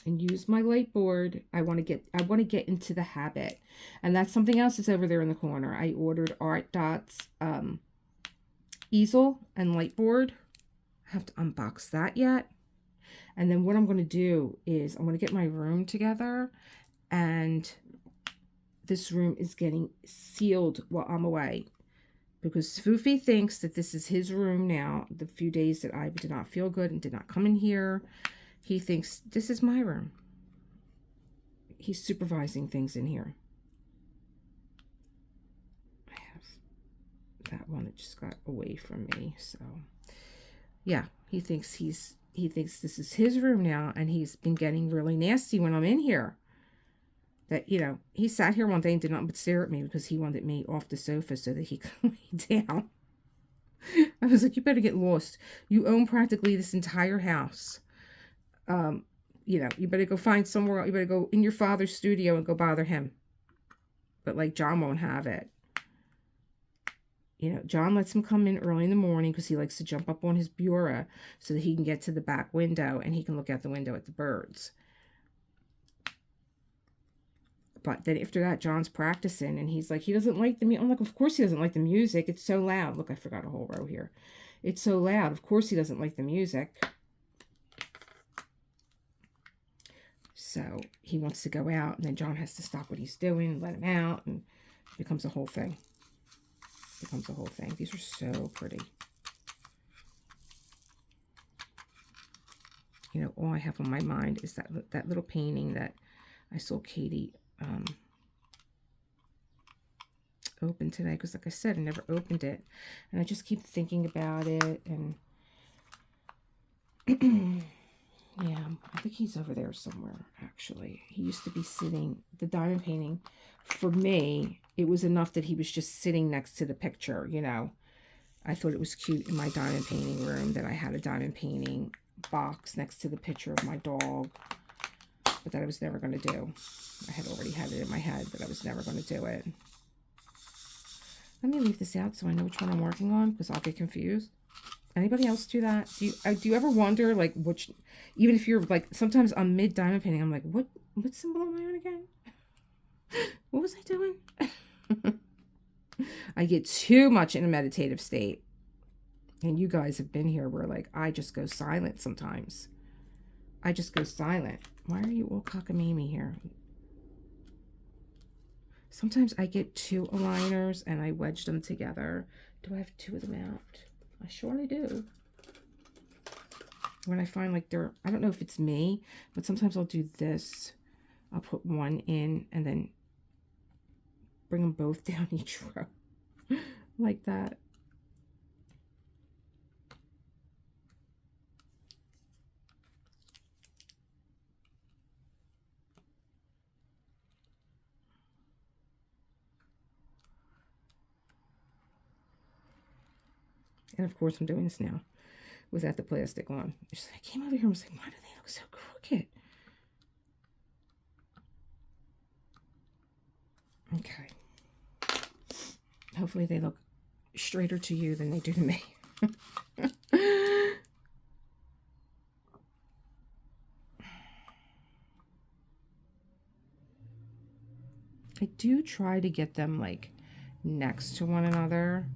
And use my light board. I want to get into the habit. And that's something else that's over there in the corner. I ordered Art Dot's easel and light board. I have to unbox that yet. And then what I'm going to do is I'm going to get my room together, and this room is getting sealed while I'm away because Foofy thinks that this is his room now. The few days that I did not feel good and did not come in here, he thinks this is my room. He's supervising things in here. I have that one that just got away from me. So yeah, he thinks this is his room now, and he's been getting really nasty when I'm in here. That, you know, he sat here one day and did not but stare at me because he wanted me off the sofa so that he could lay down. I was like, you better get lost. You own practically this entire house. You know, you better go find somewhere else. You better go in your father's studio and go bother him. But like, John won't have it. You know, John lets him come in early in the morning because he likes to jump up on his bureau so that he can get to the back window and he can look out the window at the birds. But then after that, John's practicing and he's like, he doesn't like the music. I'm like, of course he doesn't like the music. It's so loud. Look, I forgot a whole row here. It's so loud. Of course he doesn't like the music. So he wants to go out, and then John has to stop what he's doing and let him out, and it becomes a whole thing. It becomes a whole thing. These are so pretty. You know, all I have on my mind is that little painting that I saw Katie open today, because like I said, I never opened it, and I just keep thinking about it, and yeah, I think he's over there somewhere, actually. He used to be sitting, the diamond painting, for me, it was enough that he was just sitting next to the picture, you know. I thought it was cute in my diamond painting room that I had a diamond painting box next to the picture of my dog, but that I was never going to do. I had already had it in my head, but I was never going to do it. Let me leave this out so I know which one I'm working on, because I'll get confused. Anybody else do that? Do you ever wonder, like, which, even if you're, like, sometimes I'm mid-diamond painting, I'm like, what symbol am I on again? What was I doing? I get too much in a meditative state. And you guys have been here where, like, I just go silent sometimes. I just go silent. Why are you all cockamamie here? Sometimes I get 2 aligners and I wedge them together. Do I have 2 of them out? I surely do. When I find like I don't know if it's me, but sometimes I'll do this. I'll put one in and then bring them both down each row. Like that. And of course I'm doing this now without the plastic on. I came over here and was like, why do they look so crooked? Okay. Hopefully they look straighter to you than they do to me. I do try to get them like next to one another,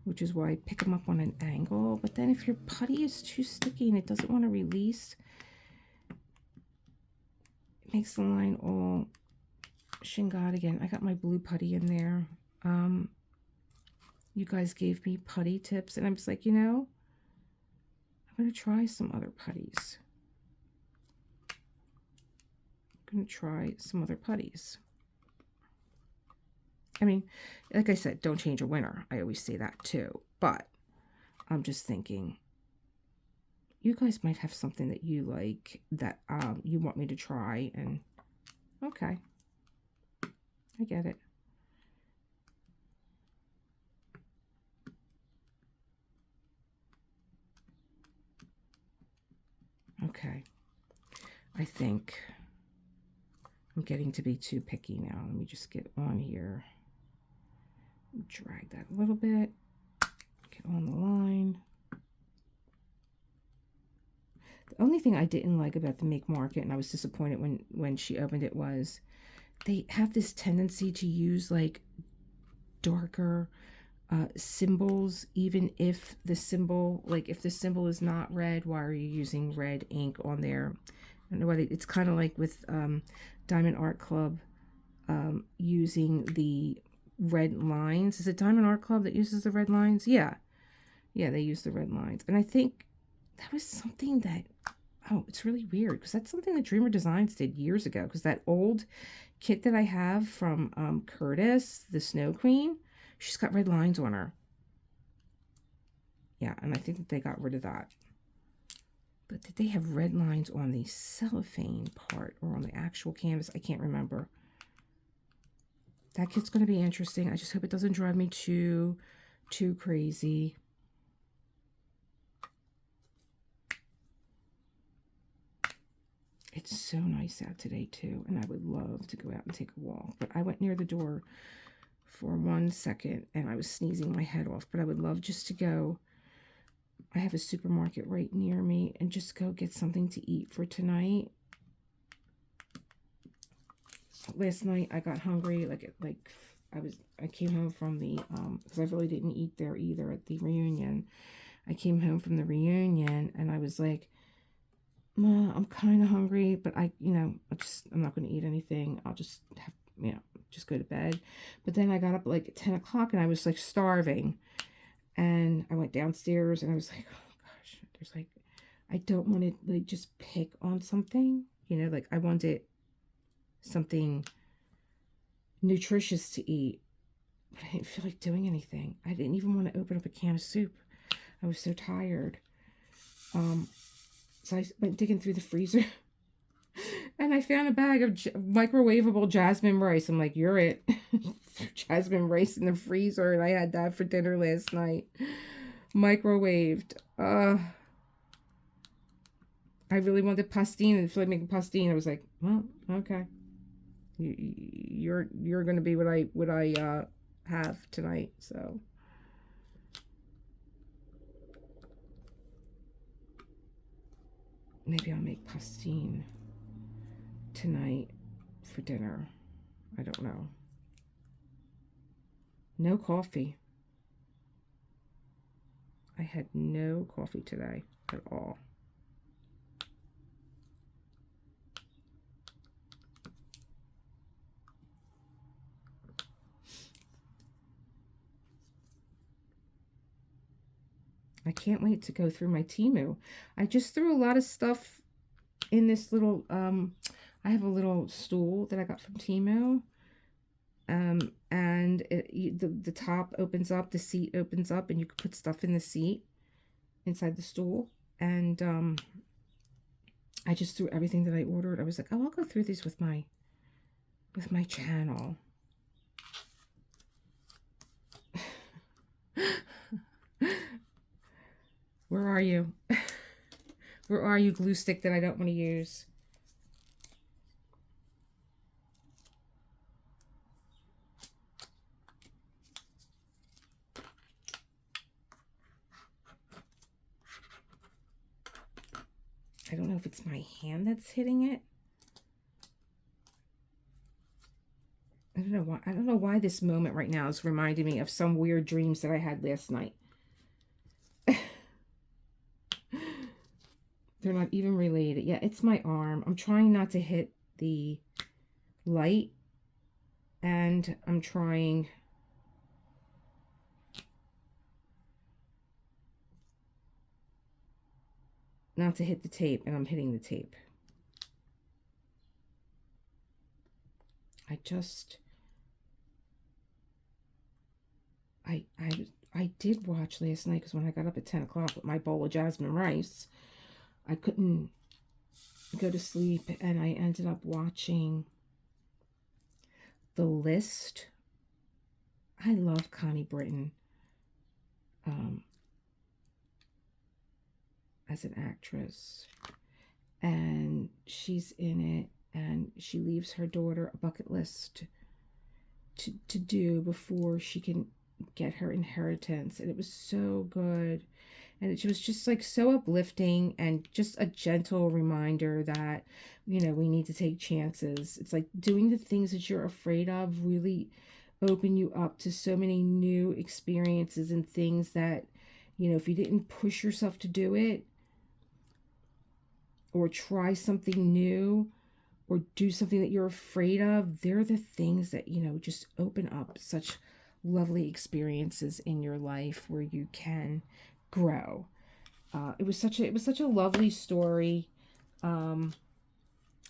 which is why I pick them up on an angle. But then if your putty is too sticky and it doesn't want to release, it makes the line all shingad again. I got my blue putty in there. You guys gave me putty tips, and I'm just like, you know, I'm going to try some other putties. I'm going to try some other putties. I mean, like I said, don't change a winner. I always say that too. But I'm just thinking, you guys might have something that you like that you want me to try. And okay, I get it. Okay, I think I'm getting to be too picky now. Let me just get on here. Drag that a little bit. Get on the line. The only thing I didn't like about the Make Market, and I was disappointed when she opened it, was they have this tendency to use like darker symbols, even if the symbol, like if the symbol is not red, why are you using red ink on there? I don't know why it's kind of like with Diamond Art Club using the red lines. Is it Diamond Art Club that uses the red lines? Yeah, they use the red lines. And I think that was something that, oh, it's really weird because that's something that Dreamer Designs did years ago, because that old kit that I have from Curtis, the Snow Queen, she's got red lines on her. Yeah, and I think that they got rid of that. But did they have red lines on the cellophane part or on the actual canvas? I can't remember. That kit's going to be interesting. I just hope it doesn't drive me too crazy. It's so nice out today too, and I would love to go out and take a walk. But I went near the door for 1 second and I was sneezing my head off. But I would love just to go. I have a supermarket right near me, and just go get something to eat for tonight. Last night I got hungry, I came home from the because I really didn't eat there either at the reunion. I came home from the reunion and I was like, Ma, I'm kind of hungry, but I'm not going to eat anything. I'll just have, just go to bed. But then I got up at like 10 o'clock and I was like starving, and I went downstairs and I was like, oh gosh, there's like, I don't want to like just pick on something, like I wanted something nutritious to eat, but I didn't feel like doing anything. I didn't even want to open up a can of soup. I was so tired. So I went digging through the freezer and I found a bag of microwavable jasmine rice. I'm like, you're it. Jasmine rice in the freezer, and I had that for dinner last night. Microwaved. I really wanted pastine, and feel like making pastine. I was like, well, okay. You're gonna be what I have tonight, so. Maybe I'll make pastine tonight for dinner. I don't know. No coffee. I had no coffee today at all. I can't wait to go through my Temu. I just threw a lot of stuff in this little, I have a little stool that I got from Temu. And the top opens up, the seat opens up, and you can put stuff in the seat inside the stool. And I just threw everything that I ordered. I was like, oh, I'll go through these with my channel. Where are you? Where are you, glue stick that I don't want to use? I don't know if it's my hand that's hitting it. I don't know why this moment right now is reminding me of some weird dreams that I had last night. They're not even related. Yeah, it's my arm. I'm trying not to hit the light, and I'm trying not to hit the tape, and I'm hitting the tape. I did watch last night, because when I got up at 10 o'clock with my bowl of jasmine rice, I couldn't go to sleep, and I ended up watching The List. I love Connie Britton as an actress, and she's in it, and she leaves her daughter a bucket list to do before she can get her inheritance, and it was so good. And it was just like so uplifting, and just a gentle reminder that, you know, we need to take chances. It's like doing the things that you're afraid of really open you up to so many new experiences and things that, you know, if you didn't push yourself to do it, or try something new, or do something that you're afraid of, they're the things that, you know, just open up such lovely experiences in your life where you can grow. It was such a lovely story. I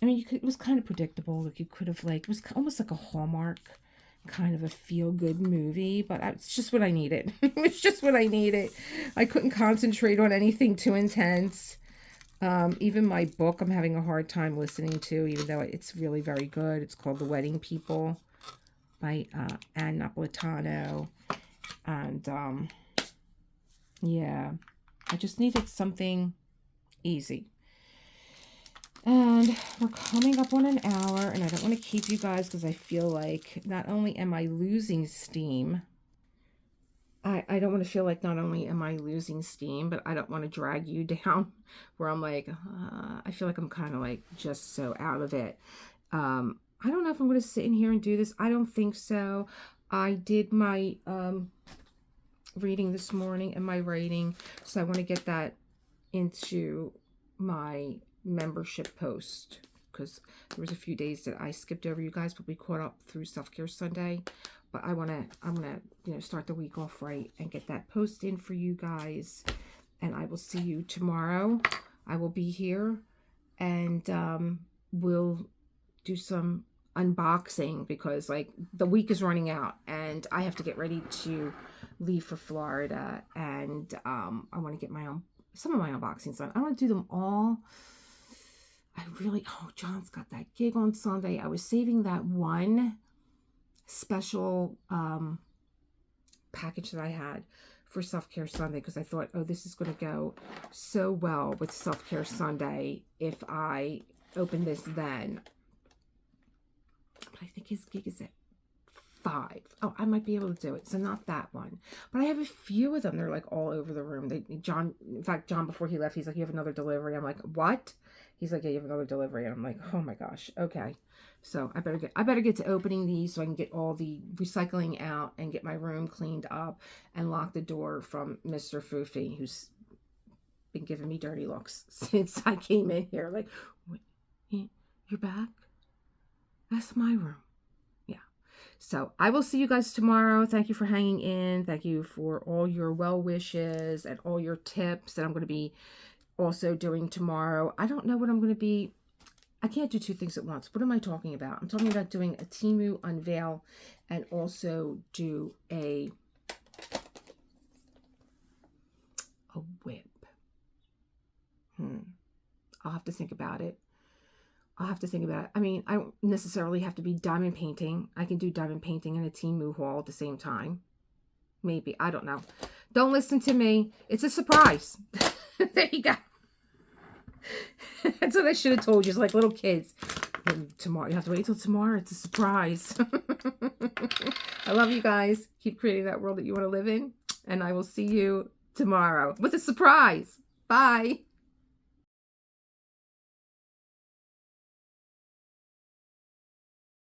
mean, it was kind of predictable. Like, you could have, like, it was almost like a Hallmark kind of a feel-good movie, but it's just what I needed. It was just what I needed. I couldn't concentrate on anything too intense. Even my book, I'm having a hard time listening to, even though it's really very good. It's called The Wedding People by Anne Napolitano. And yeah, I just needed something easy. And we're coming up on an hour, and I don't want to keep you guys, because I feel like not only am I losing steam, I don't want to feel like not only am I losing steam, but I don't want to drag you down where I'm like, I feel like I'm kind of like just so out of it. I don't know if I'm going to sit in here and do this. I don't think so. I did my reading this morning and my writing, so I want to get that into my membership post, because there was a few days that I skipped over you guys, but we caught up through Self-Care Sunday. But I'm gonna, you know, start the week off right and get that post in for you guys. And I will see you tomorrow. I will be here, and we'll do some unboxing, because like the week is running out and I have to get ready to leave for Florida, and I want to get some of my unboxings done. I want to do them all. Oh, John's got that gig on Sunday. I was saving that one special package that I had for Self-Care Sunday, because I thought, oh, this is going to go so well with Self-Care Sunday if I open this then. But I think his gig is at 5. Oh, I might be able to do it. So not that one. But I have a few of them. They're like all over the room. John, in fact, John, before he left, he's like, you have another delivery. I'm like, what? He's like, yeah, you have another delivery. And I'm like, oh my gosh. Okay. So I better get to opening these so I can get all the recycling out and get my room cleaned up and lock the door from Mr. Foofy, who's been giving me dirty looks since I came in here. Like, you're back? That's my room. Yeah. So I will see you guys tomorrow. Thank you for hanging in. Thank you for all your well wishes and all your tips that I'm going to be also doing tomorrow. I don't know what I'm going to be. I can't do 2 things at once. What am I talking about? I'm talking about doing a Temu unveil and also do a WIP. I'll have to think about it. I mean, I don't necessarily have to be diamond painting. I can do diamond painting and a Temu haul at the same time. Maybe. I don't know. Don't listen to me. It's a surprise. There you go. That's what I should have told you. It's like little kids. Tomorrow. You have to wait till tomorrow. It's a surprise. I love you guys. Keep creating that world that you want to live in. And I will see you tomorrow with a surprise. Bye.